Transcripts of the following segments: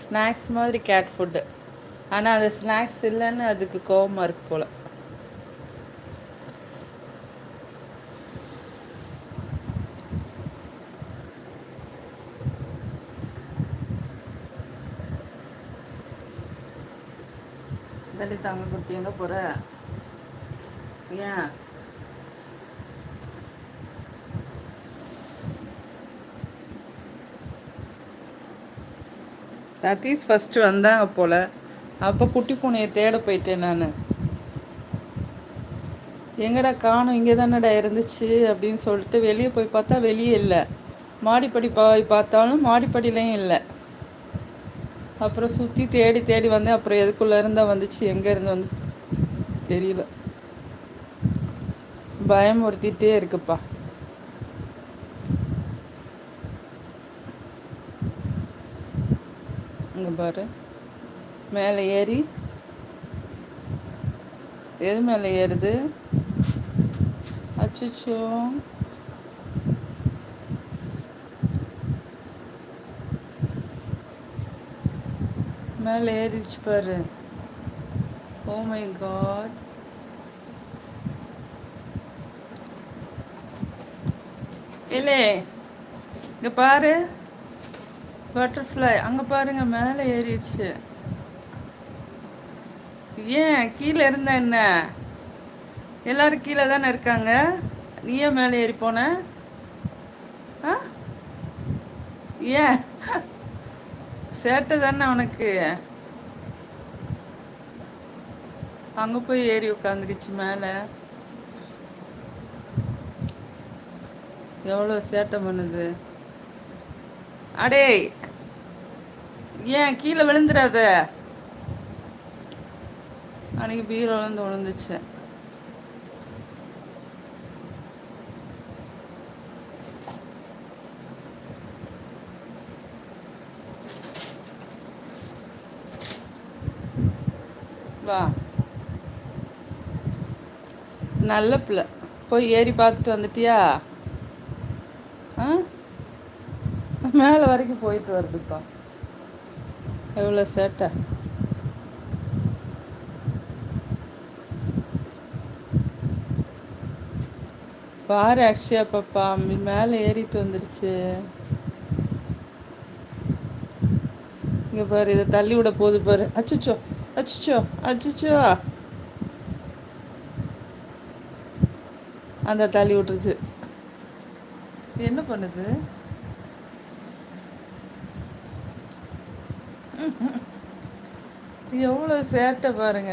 Snacks மாதிரி gate food. ஆனால் அது ஸ்நாக்ஸ் இல்லைன்னு அதுக்கு கோவமாக இருக்கு போல். தள்ளி தாங்க குட்டி எங்கே போகிற? ஏன் சதீஷ் ஃபஸ்ட்டு வந்தாங்க போல். அப்போ குட்டி பூனையை தேட போயிட்டேன் நான். எங்கடா காணும், இங்கே தானடா இருந்துச்சு அப்படின்னு சொல்லிட்டு வெளியே போய் பார்த்தா வெளியே இல்லை. மாடிப்படி போய் பார்த்தாலும் மாடிப்படியிலையும் இல்லை. அப்புறம் சுற்றி தேடி தேடி வந்தேன். அப்புறம் எதுக்குள்ளே இருந்தால் வந்துச்சு, எங்கே இருந்து வந்து தெரியல. பயமுறுத்திட்டே இருக்குப்பா. இங்கே பாரு, மேலே ஏறி எது மேலே ஏறுது? அச்சோ, மேலே ஏறிச்சு பாரு. Oh my god. இல்லை, இங்கே பாரு பட்டர்ஃப்ளை, அங்கே பாருங்க மேலே ஏறிடுச்சு. ஏன் கீழே இருந்த என்ன? எல்லாரும் கீழே தானே இருக்காங்க, நீ ஏன் மேலே ஏறி போன? ஏன் சேட்டை தானே உனக்கு? அங்கே போய் ஏறி உட்காந்துக்கிச்சு மேலே. எவ்வளோ சேட்டை பண்ணுது. அடே ஏன் கீழே விழுந்துடாத. அன்னைக்கு பீரோலேருந்து விழுந்துச்சு. வா, நல்ல பிள்ளை. போய் ஏறி பார்த்துட்டு வந்துட்டியா? மேலே வரைக்கும் போயிட்டு வருதுப்பா. எவ்வளோ சேட்டை. பாரு அக்ஷயா பாப்பா, மேலே ஏறிட்டு வந்துருச்சு. இங்கே பாரு, இதை தள்ளி விட போகுது பாரு. அச்சுச்சோ அச்சுச்சோ அச்சுச்சோ, அந்த தள்ளி விட்டுருச்சு. என்ன பண்ணுது? எவ்வளோ சேட்டை பாருங்க.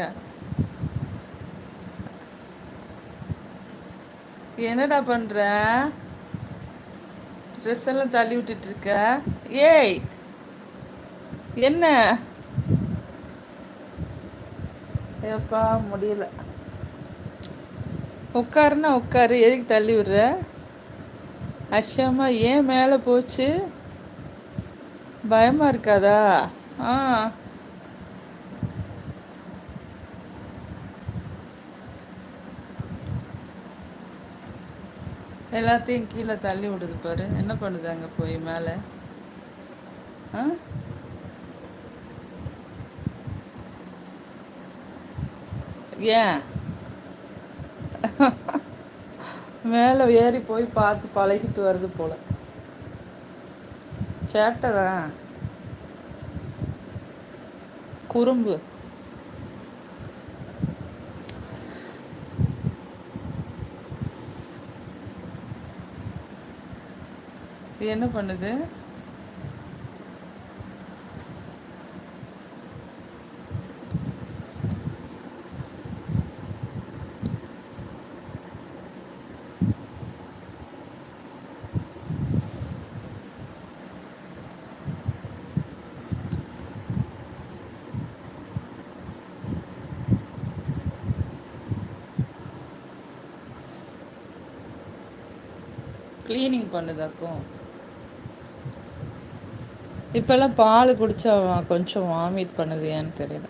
என்னடா பண்ற? ட்ரெஸ் எல்லாம் தள்ளி விட்டுட்டு இருக்க. ஏய் என்ன? ஏப்பா முடியல. உட்காருன்னா உட்காரு, எதுக்கு தள்ளி விடுற? அஷாமா ஏன் மேலே போச்சு? பயமா இருக்காதா? எல்லாத்தையும் கீழே தள்ளி விடுது பாரு. என்ன பண்ணுது அங்கே போய் மேலே? ஏன் மேலே ஏறி போய் பார்த்து பழகிட்டு வருது போல. சேட்டை தான், குறும்பு. என்ன பண்ணுது? க்ளீனிங் பண்ணுதாக்கும். இப்போல்லாம் பால் குடித்தா கொஞ்சம் வாமிட் பண்ணுது, ஏன்னு தெரியல.